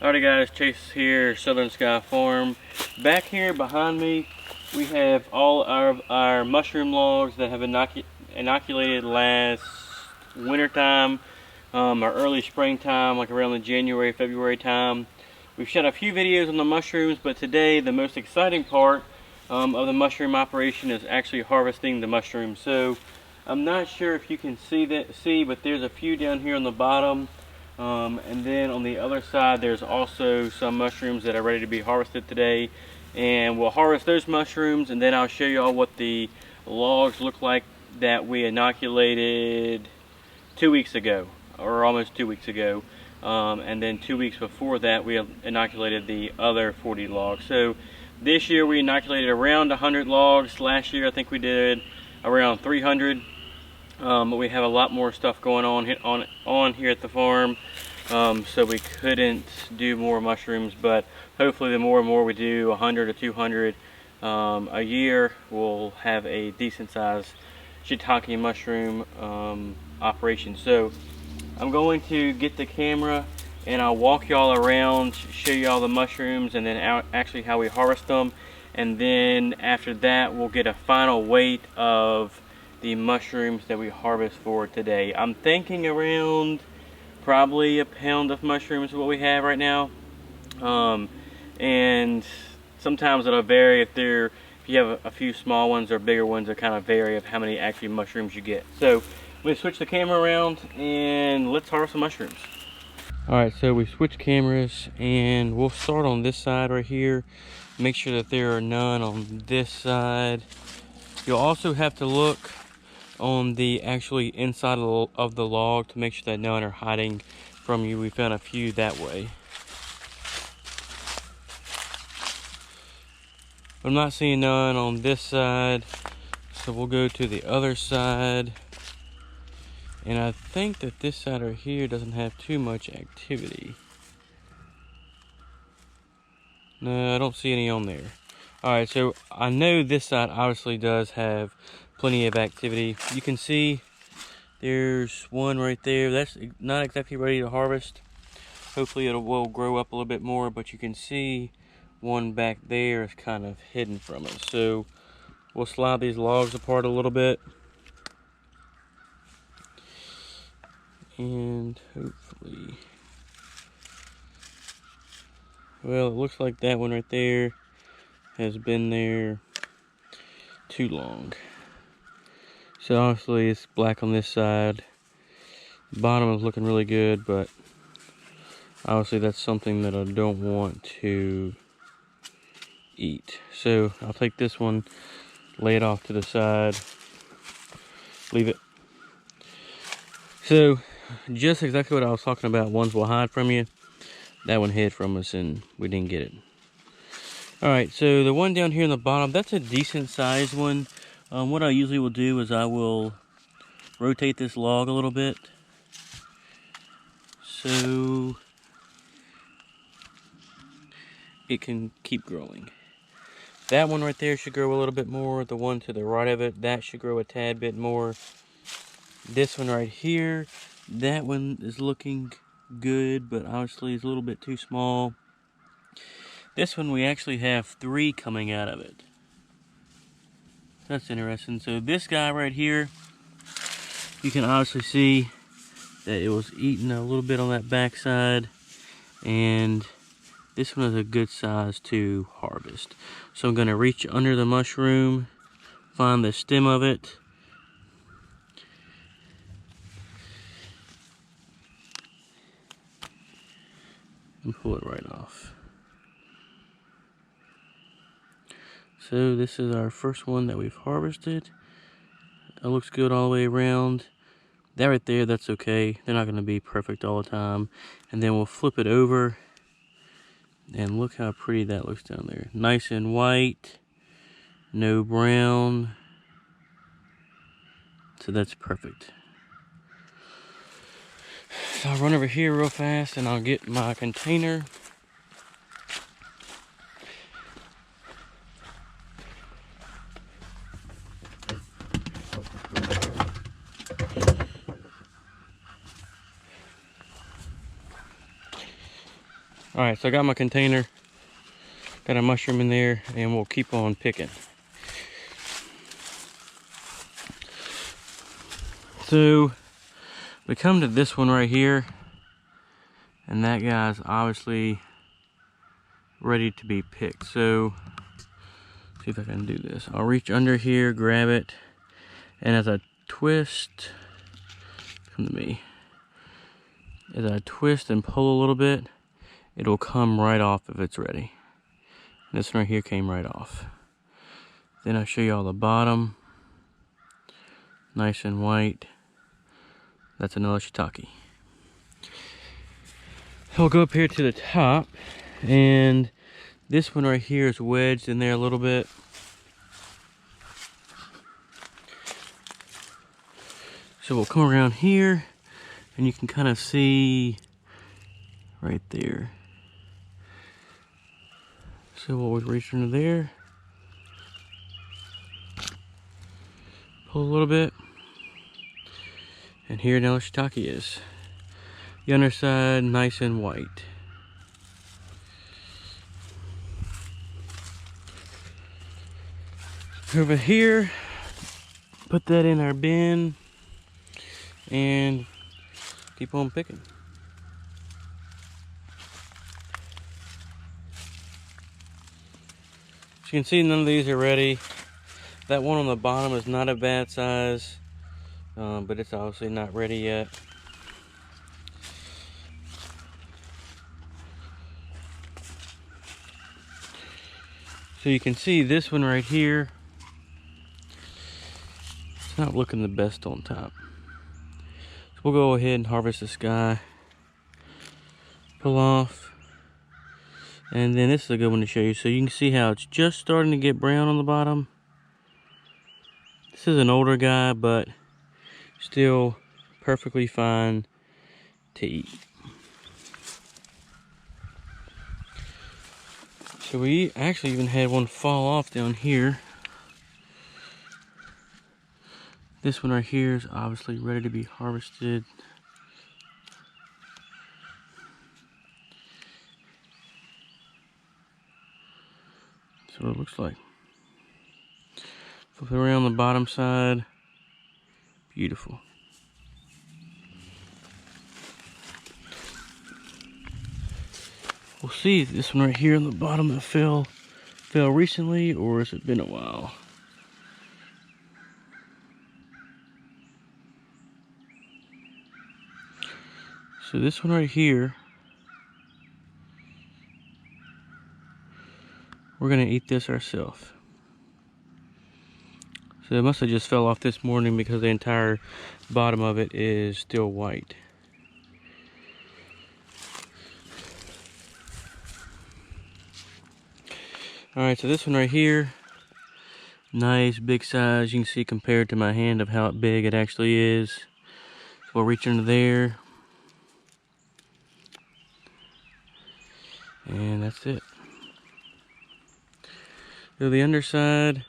Alrighty guys, Chase here, Southern Sky Farm. Back here behind me, we have all our mushroom logs that have inoculated last winter time, or early springtime, like around the January, February time. We've shot a few videos on the mushrooms, but today the most exciting part of the mushroom operation is actually harvesting the mushrooms. So I'm not sure if you can see, but there's a few down here on the bottom. And then on the other side there's also some mushrooms that are ready to be harvested today, and we'll harvest those mushrooms and then I'll show you all what the logs look like that we inoculated 2 weeks ago, or almost 2 weeks ago, and then 2 weeks before that we inoculated the other 40 logs. So this year we inoculated around 100 logs. Last year I think we did around 300. But we have a lot more stuff going on here at the farm, so we couldn't do more mushrooms, but hopefully the more and more we do, 100 or 200 a year, we'll have a decent sized shiitake mushroom operation. So I'm going to get the camera and I'll walk y'all around, show y'all the mushrooms and then actually how we harvest them, and then after that we'll get a final weight of the mushrooms that we harvest for today. I'm thinking around probably a pound of mushrooms is what we have right now, and sometimes it'll vary if you have a few small ones or bigger ones, that kind of vary of how many actually mushrooms you get. So we switch the camera around and let's harvest some mushrooms. Alright, so we switch cameras and we'll start on this side right here. Make sure that there are none on this side. You'll also have to look on the actually inside of the log to make sure that none are hiding from you. We found a few that way. I'm not seeing none on this side, so we'll go to the other side. And I think that this side right here doesn't have too much activity. No, I don't see any on there. Alright, so I know this side obviously does have plenty of activity. You can see there's one right there. That's not exactly ready to harvest. Hopefully it will grow up a little bit more, but you can see one back there is kind of hidden from us. So we'll slide these logs apart a little bit. And hopefully, well, it looks like that one right there has been there too long. So obviously it's black on this side. The bottom is looking really good, but obviously that's something that I don't want to eat. So I'll take this one, lay it off to the side, leave it. So just exactly what I was talking about, ones will hide from you. That one hid from us and we didn't get it. Alright, so the one down here in the bottom, that's a decent sized one. What I usually will do is I will rotate this log a little bit so it can keep growing. That one right there should grow a little bit more. The one to the right of it, that should grow a tad bit more. This one right here, that one is looking good, but obviously it's a little bit too small. This one, we actually have 3 coming out of it. That's interesting. So this guy right here, you can obviously see that it was eating a little bit on that back side, and this one is a good size to harvest. So I'm going to reach under the mushroom, find the stem of it, and pull it right off. So this is our first one that we've harvested. It looks good all the way around. That right there, that's okay. They're not going to be perfect all the time. And then we'll flip it over. And look how pretty that looks down there. Nice and white. No brown. So that's perfect. So I'll run over here real fast and I'll get my container. All right, so I got my container, got a mushroom in there, and we'll keep on picking. So we come to this one right here, and that guy's obviously ready to be picked. So see if I can do this. I'll reach under here, grab it, and as I twist, come to me. As I twist and pull a little bit, it'll come right off if it's ready. This one right here came right off. Then I'll show you all the bottom. Nice and white. That's another shiitake. I'll go up here to the top, and this one right here is wedged in there a little bit. So we'll come around here, and you can kind of see right there. So we'll reach under there, pull a little bit, and here now the shiitake is. The underside nice and white. Over here, put that in our bin and keep on picking. As you can see, none of these are ready. That one on the bottom is not a bad size, but it's obviously not ready yet. So you can see this one right here, it's not looking the best on top. So we'll go ahead and harvest this guy, pull off, and then this is a good one to show you. So you can see how it's just starting to get brown on the bottom. This is an older guy, but still perfectly fine to eat. So we actually even had one fall off down here. This one right here is obviously ready to be harvested. That's what it looks like. Flip it around the bottom side. Beautiful. We'll see if this one right here on the bottom that fell recently, or has it been a while? So this one right here, we're gonna eat this ourselves. So it must have just fell off this morning because the entire bottom of it is still white. Alright, so this one right here, nice big size. You can see compared to my hand of how big it actually is. So we'll reach under there. And that's it. So the underside,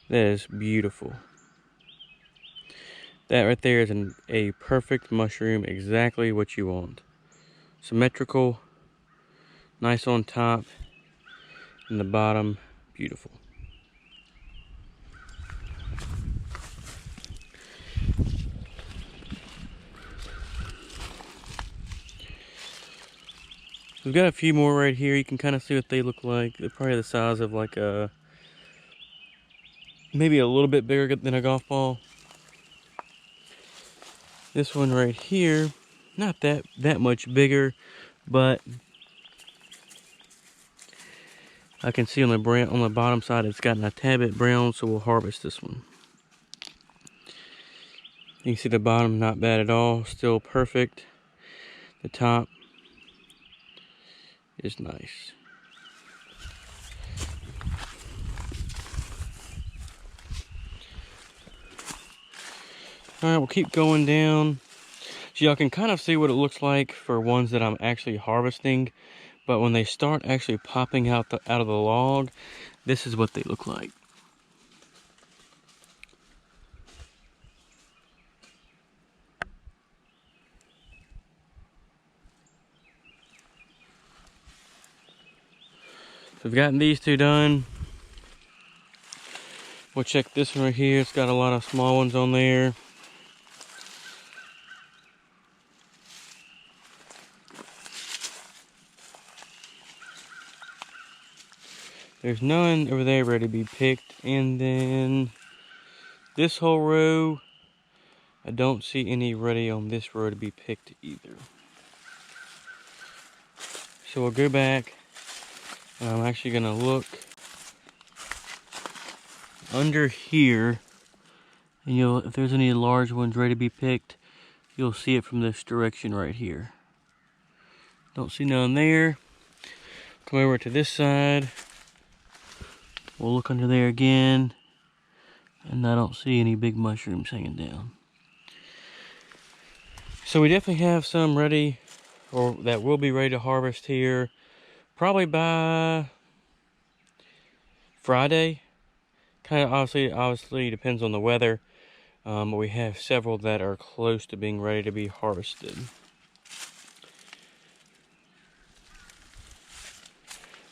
that is beautiful. That right there is a perfect mushroom, exactly what you want. Symmetrical, nice on top, and the bottom, beautiful. We've got a few more right here. You can kind of see what they look like. They're probably the size of like a, maybe a little bit bigger than a golf ball. This one right here, not that much bigger, but I can see on the bottom side it's gotten a tad bit brown, so we'll harvest this one. You can see the bottom, not bad at all, still perfect. The top is nice. Alright, we'll keep going down. So y'all can kind of see what it looks like for ones that I'm actually harvesting. But when they start actually popping out of the log, this is what they look like. we've gotten these two done. We'll check this one right here. It's got a lot of small ones on there. There's none over there ready to be picked. And then this whole row, I don't see any ready on this row to be picked either. So we'll go back. And I'm actually gonna look under here, and if there's any large ones ready to be picked, you'll see it from this direction right here. Don't see none there. Come over to this side. We'll look under there again, and I don't see any big mushrooms hanging down. So we definitely have some ready, or that will be ready to harvest here, probably by Friday. Kind of obviously depends on the weather, but we have several that are close to being ready to be harvested.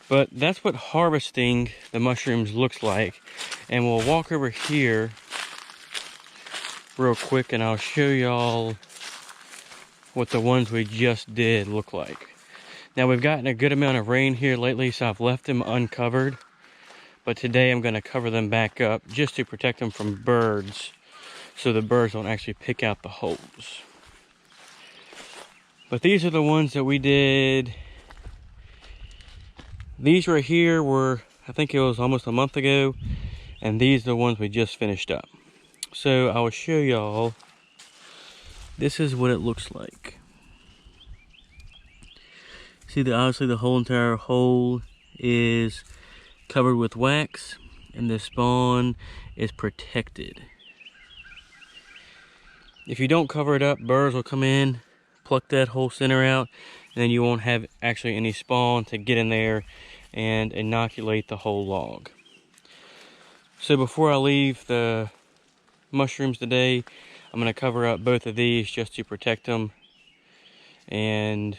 But that's what harvesting the mushrooms looks like. And we'll walk over here real quick and I'll show y'all what the ones we just did look like. Now we've gotten a good amount of rain here lately, so I've left them uncovered. But today I'm going to cover them back up just to protect them from birds, so the birds don't actually pick out the holes. But these are the ones that we did. These right here were, I think it was almost a month ago, and these are the ones we just finished up. So I will show y'all. This is what it looks like. See, obviously the whole entire hole is covered with wax, and the spawn is protected. If you don't cover it up, birds will come in, pluck that whole center out, and then you won't have actually any spawn to get in there and inoculate the whole log. So before I leave the mushrooms today, I'm going to cover up both of these just to protect them, and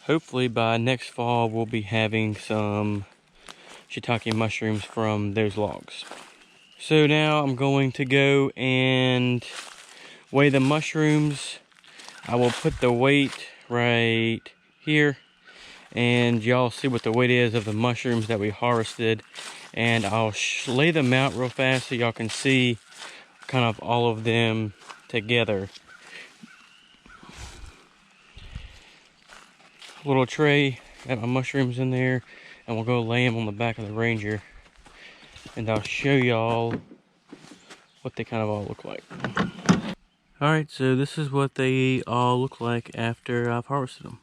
hopefully by next fall we'll be having some shiitake mushrooms from those logs. So now I'm going to go and weigh the mushrooms. I will put the weight right here, and y'all see what the weight is of the mushrooms that we harvested, and I'll lay them out real fast so y'all can see kind of all of them together. Little tray, got my mushrooms in there, and we'll go lay them on the back of the Ranger, and I'll show y'all what they kind of all look like. Alright, so this is what they all look like after I've harvested them.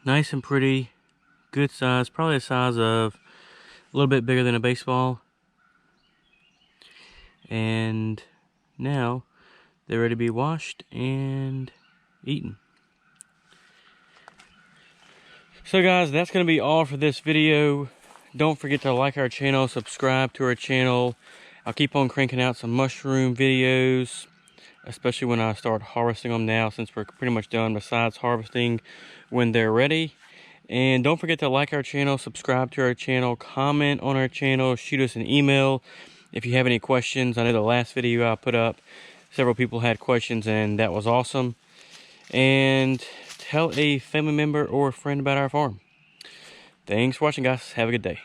Nice and pretty, good size, probably the size of a little bit bigger than a baseball. And now they're ready to be washed and eaten. So guys, that's going to be all for this video. Don't forget to like our channel, subscribe to our channel. I'll keep on cranking out some mushroom videos, especially when I start harvesting them now, since we're pretty much done besides harvesting when they're ready. And don't forget to like our channel, subscribe to our channel, comment on our channel, shoot us an email if you have any questions. I know the last video I put up, several people had questions, and that was awesome. And tell a family member or a friend about our farm. Thanks for watching, guys. Have a good day.